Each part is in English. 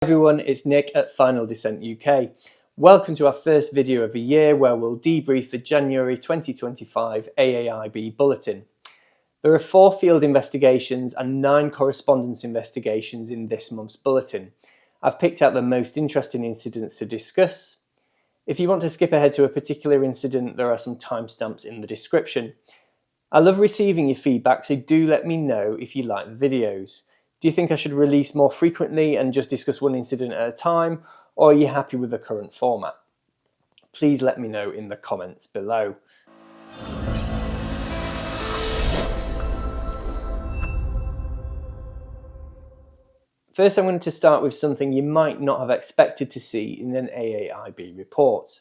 Everyone, it's Nick at Final Descent UK. Welcome to our first video of the year where we'll debrief the January 2025 AAIB Bulletin. There are 4 field investigations and 9 correspondence investigations in this month's bulletin. I've picked out the most interesting incidents to discuss. If you want to skip ahead to a particular incident, there are some timestamps in the description. I love receiving your feedback, so do let me know if you like the videos. Do you think I should release more frequently and just discuss one incident at a time, or are you happy with the current format? Please let me know in the comments below. First, I'm going to start with something you might not have expected to see in an AAIB report.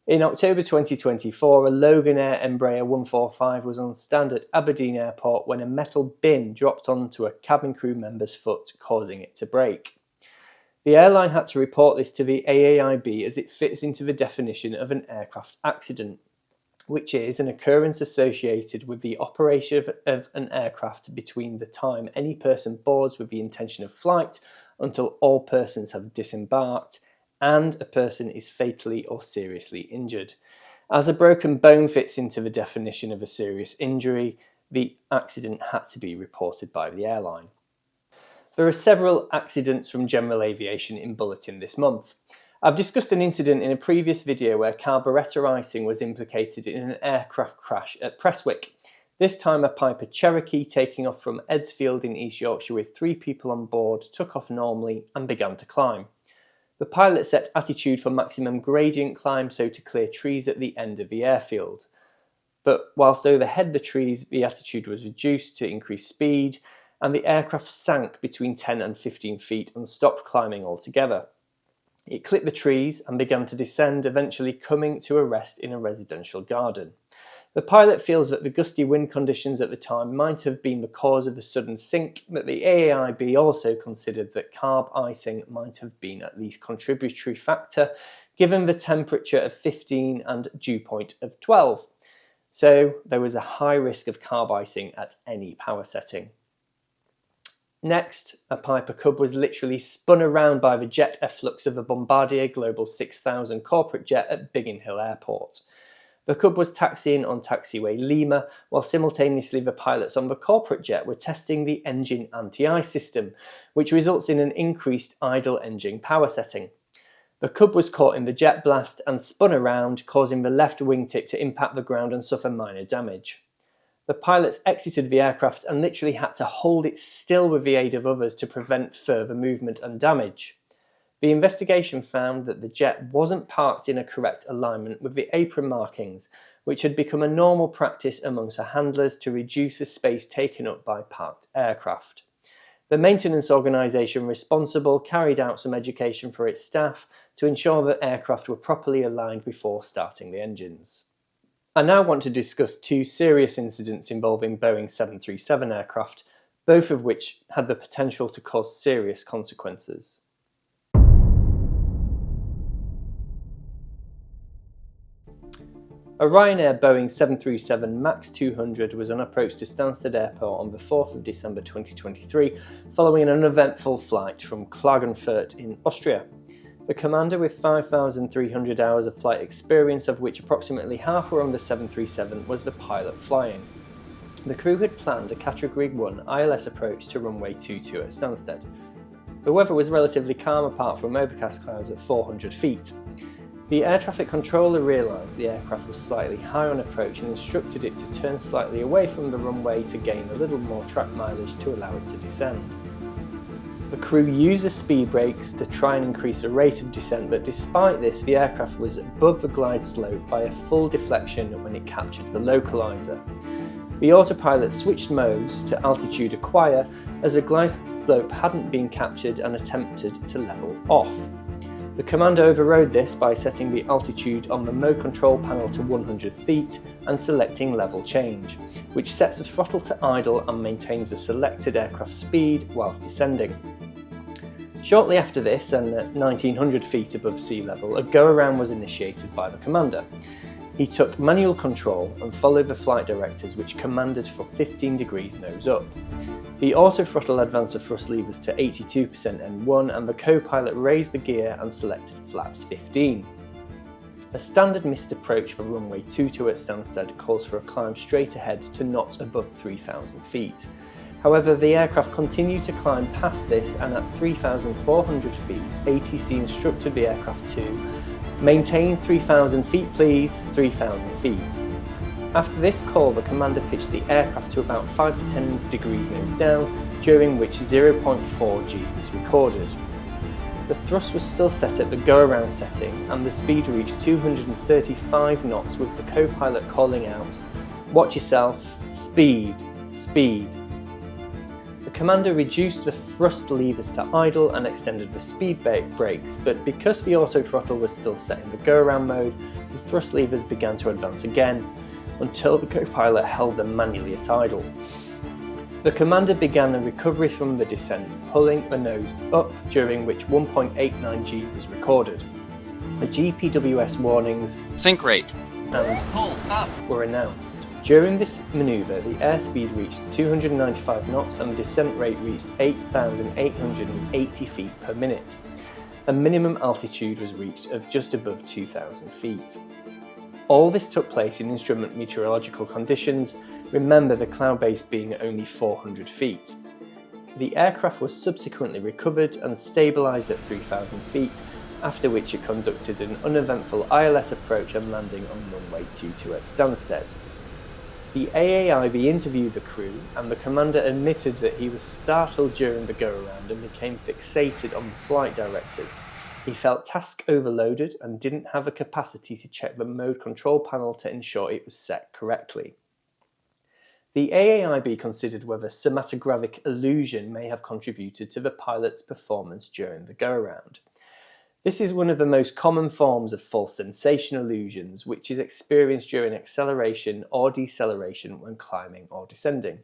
In October 2024, a LoganAir Embraer 145 was on stand at Aberdeen Airport when a metal bin dropped onto a cabin crew member's foot, causing it to break. The airline had to report this to the AAIB as it fits into the definition of an aircraft accident, which is an occurrence associated with the operation of an aircraft between the time any person boards with the intention of flight until all persons have disembarked and a person is fatally or seriously injured. As a broken bone fits into the definition of a serious injury, the accident had to be reported by the airline. There are several accidents from general aviation in Bulletin this month. I've discussed an incident in a previous video where carburettor icing was implicated in an aircraft crash at Prestwick. This time a Piper Cherokee taking off from Edsfield in East Yorkshire with 3 people on board took off normally and began to climb. The pilot set attitude for maximum gradient climb, so to clear trees at the end of the airfield. But whilst overhead the trees, the attitude was reduced to increase speed, and the aircraft sank between 10 and 15 feet and stopped climbing altogether. It clipped the trees and began to descend, eventually coming to a rest in a residential garden. The pilot feels that the gusty wind conditions at the time might have been the cause of the sudden sink, but the AAIB also considered that carb icing might have been at least contributory factor, given the temperature of 15 and dew point of 12. So there was a high risk of carb icing at any power setting. Next, a Piper Cub was literally spun around by the jet efflux of a Bombardier Global 6000 corporate jet at Biggin Hill Airport. The Cub was taxiing on taxiway Lima, while simultaneously the pilots on the corporate jet were testing the engine anti-ice system, which results in an increased idle engine power setting. The Cub was caught in the jet blast and spun around, causing the left wingtip to impact the ground and suffer minor damage. The pilots exited the aircraft and literally had to hold it still with the aid of others to prevent further movement and damage. The investigation found that the jet wasn't parked in a correct alignment with the apron markings, which had become a normal practice amongst the handlers to reduce the space taken up by parked aircraft. The maintenance organisation responsible carried out some education for its staff to ensure that aircraft were properly aligned before starting the engines. I now want to discuss 2 serious incidents involving Boeing 737 aircraft, both of which had the potential to cause serious consequences. A Ryanair Boeing 737 MAX 200 was on approach to Stansted Airport on the 4th of December 2023 following an uneventful flight from Klagenfurt in Austria. The commander, with 5,300 hours of flight experience, of which approximately half were on the 737, was the pilot flying. The crew had planned a Category 1 ILS approach to runway 22 at Stansted. The weather was relatively calm apart from overcast clouds at 400 feet. The air traffic controller realised the aircraft was slightly high on approach and instructed it to turn slightly away from the runway to gain a little more track mileage to allow it to descend. The crew used the speed brakes to try and increase the rate of descent, but despite this, the aircraft was above the glide slope by a full deflection when it captured the localizer. The autopilot switched modes to altitude acquire as the glide slope hadn't been captured and attempted to level off. The commander overrode this by setting the altitude on the mode control panel to 100 feet and selecting level change, which sets the throttle to idle and maintains the selected aircraft speed whilst descending. Shortly after this, and at 1900 feet above sea level, a go-around was initiated by the commander. He took manual control and followed the flight directives, which commanded for 15 degrees nose up. The autothrottle advanced the thrust levers to 82% N1 and the co-pilot raised the gear and selected flaps 15. A standard missed approach for runway 22 at Stansted calls for a climb straight ahead to not above 3,000 feet. However, the aircraft continued to climb past this, and at 3,400 feet, ATC instructed the aircraft to maintain 3,000 feet please, 3,000 feet. After this call, the commander pitched the aircraft to about 5 to 10 degrees nose down, during which 0.4 G was recorded. The thrust was still set at the go-around setting, and the speed reached 235 knots, with the co-pilot calling out, "Watch yourself, speed, speed." The commander reduced the thrust levers to idle and extended the speed brakes, but because the autothrottle was still set in the go-around mode, the thrust levers began to advance again, until the co-pilot held them manually at idle. The commander began a recovery from the descent, pulling the nose up, during which 1.89 G was recorded. The GPWS warnings "Sink rate" and "Pull up" were announced. During this manoeuvre, the airspeed reached 295 knots and the descent rate reached 8,880 feet per minute. A minimum altitude was reached of just above 2,000 feet. All this took place in instrument meteorological conditions, remember the cloud base being only 400 feet. The aircraft was subsequently recovered and stabilised at 3,000 feet, after which it conducted an uneventful ILS approach and landing on runway 22 at Stansted. The AAIB interviewed the crew, and the commander admitted that he was startled during the go-around and became fixated on the flight directives. He felt task overloaded and didn't have a capacity to check the mode control panel to ensure it was set correctly. The AAIB considered whether somatographic illusion may have contributed to the pilot's performance during the go-around. This is one of the most common forms of false sensation illusions, which is experienced during acceleration or deceleration when climbing or descending.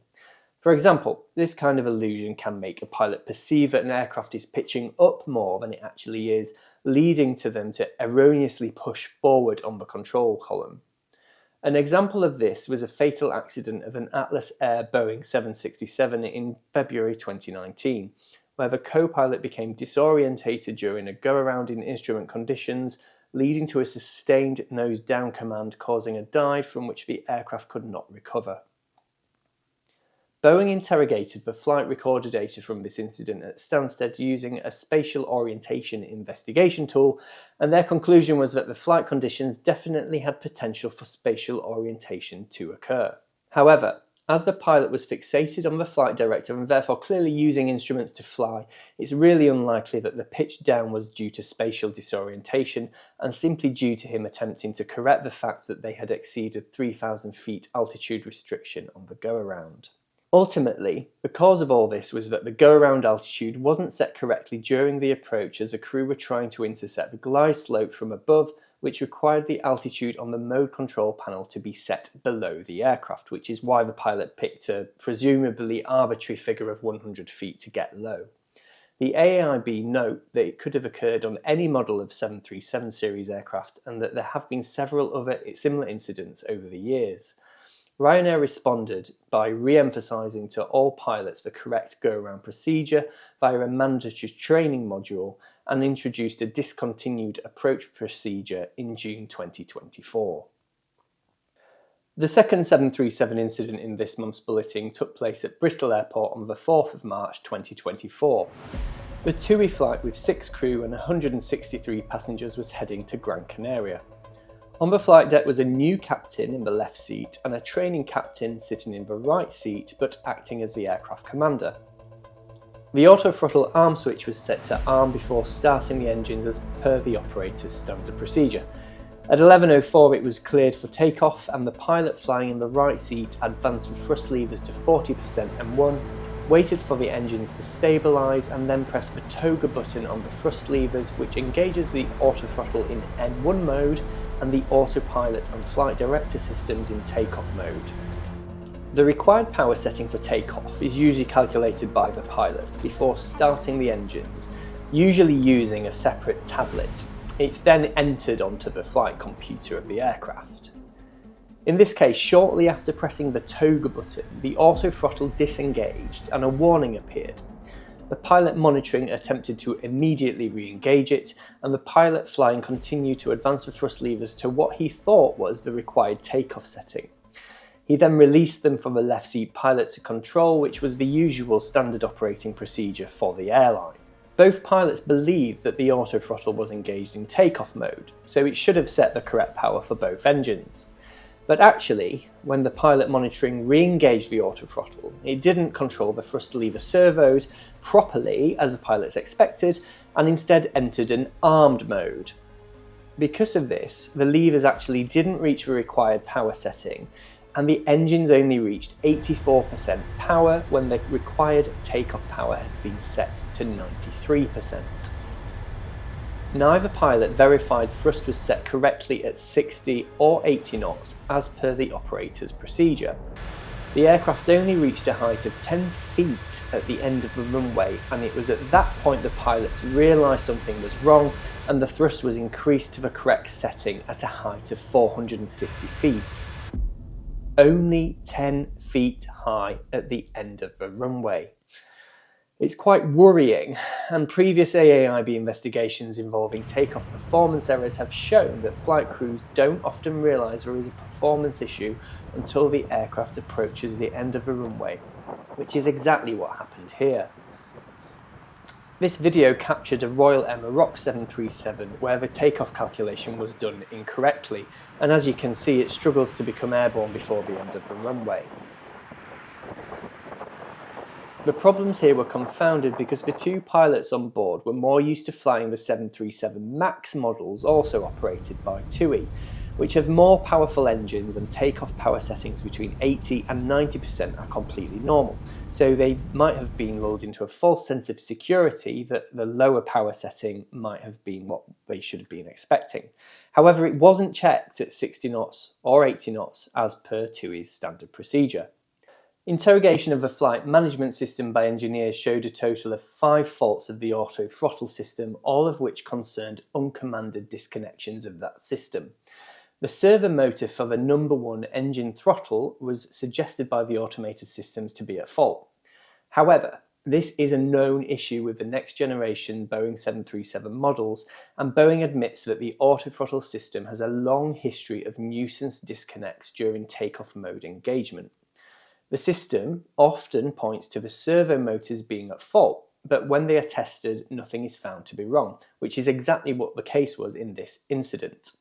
For example, this kind of illusion can make a pilot perceive that an aircraft is pitching up more than it actually is, leading to them to erroneously push forward on the control column. An example of this was a fatal accident of an Atlas Air Boeing 767 in February 2019, where the co-pilot became disorientated during a go-around in instrument conditions, leading to a sustained nose-down command causing a dive from which the aircraft could not recover. Boeing interrogated the flight recorder data from this incident at Stansted using a spatial orientation investigation tool, and their conclusion was that the flight conditions definitely had potential for spatial orientation to occur. However, as the pilot was fixated on the flight director and therefore clearly using instruments to fly, it's really unlikely that the pitch down was due to spatial disorientation and simply due to him attempting to correct the fact that they had exceeded 3,000 feet altitude restriction on the go-around. Ultimately, the cause of all this was that the go-around altitude wasn't set correctly during the approach, as the crew were trying to intercept the glide slope from above, which required the altitude on the mode control panel to be set below the aircraft, which is why the pilot picked a presumably arbitrary figure of 100 feet to get low. The AAIB note that it could have occurred on any model of 737 series aircraft, and that there have been several other similar incidents over the years. Ryanair responded by re-emphasising to all pilots the correct go-around procedure via a mandatory training module and introduced a discontinued approach procedure in June 2024. The second 737 incident in this month's bulletin took place at Bristol Airport on the 4th of March 2024. The TUI flight with 6 crew and 163 passengers was heading to Gran Canaria. On the flight deck was a new captain in the left seat and a training captain sitting in the right seat but acting as the aircraft commander. The autothrottle arm switch was set to arm before starting the engines as per the operator's standard procedure. At 11:04 it was cleared for takeoff, and the pilot flying in the right seat advanced the thrust levers to 40% N1, waited for the engines to stabilise and then pressed the toga button on the thrust levers, which engages the autothrottle in N1 mode and the autopilot and flight director systems in takeoff mode. The required power setting for takeoff is usually calculated by the pilot before starting the engines, usually using a separate tablet. It's then entered onto the flight computer of the aircraft. In this case, shortly after pressing the toga button, the autothrottle disengaged and a warning appeared. The pilot monitoring attempted to immediately re-engage it, and the pilot flying continued to advance the thrust levers to what he thought was the required takeoff setting. He then released them from the left seat pilot to control, which was the usual standard operating procedure for the airline. Both pilots believed that the autothrottle was engaged in takeoff mode, so it should have set the correct power for both engines. But actually, when the pilot monitoring re-engaged the autothrottle, it didn't control the thrust lever servos properly as the pilots expected, and instead entered an armed mode. Because of this, the levers actually didn't reach the required power setting, and the engines only reached 84% power when the required takeoff power had been set to 93%. Neither pilot verified thrust was set correctly at 60 or 80 knots as per the operator's procedure. The aircraft only reached a height of 10 feet at the end of the runway, and it was at that point the pilots realised something was wrong and the thrust was increased to the correct setting at a height of 450 feet. Only 10 feet high at the end of the runway. It's quite worrying, and previous AAIB investigations involving takeoff performance errors have shown that flight crews don't often realise there is a performance issue until the aircraft approaches the end of the runway, which is exactly what happened here. This video captured a Royal Air Maroc 737 where the takeoff calculation was done incorrectly, and as you can see it struggles to become airborne before the end of the runway. The problems here were confounded because the two pilots on board were more used to flying the 737 MAX models also operated by TUI, which have more powerful engines and takeoff power settings between 80 and 90% are completely normal. So they might have been lulled into a false sense of security that the lower power setting might have been what they should have been expecting. However, it wasn't checked at 60 knots or 80 knots as per TUI's standard procedure. Interrogation of the flight management system by engineers showed a total of 5 faults of the auto throttle system, all of which concerned uncommanded disconnections of that system. The servo motor for the number 1 engine throttle was suggested by the automated systems to be at fault. However, this is a known issue with the next generation Boeing 737 models, and Boeing admits that the autothrottle system has a long history of nuisance disconnects during takeoff mode engagement. The system often points to the servo motors being at fault, but when they are tested, nothing is found to be wrong, which is exactly what the case was in this incident.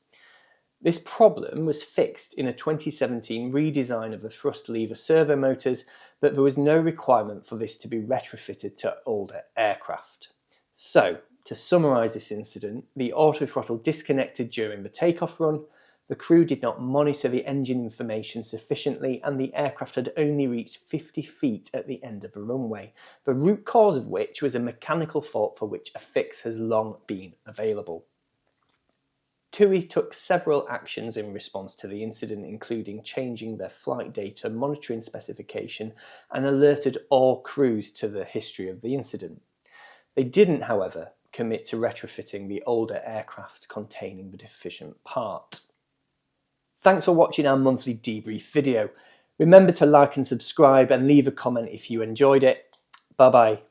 This problem was fixed in a 2017 redesign of the thrust lever servo motors, but there was no requirement for this to be retrofitted to older aircraft. So, to summarise this incident, the autothrottle disconnected during the takeoff run, the crew did not monitor the engine information sufficiently, and the aircraft had only reached 50 feet at the end of the runway, the root cause of which was a mechanical fault for which a fix has long been available. TUI took several actions in response to the incident, including changing their flight data monitoring specification and alerted all crews to the history of the incident. They didn't, however, commit to retrofitting the older aircraft containing the deficient part. Thanks for watching our monthly debrief video. Remember to like and subscribe and leave a comment if you enjoyed it. Bye bye.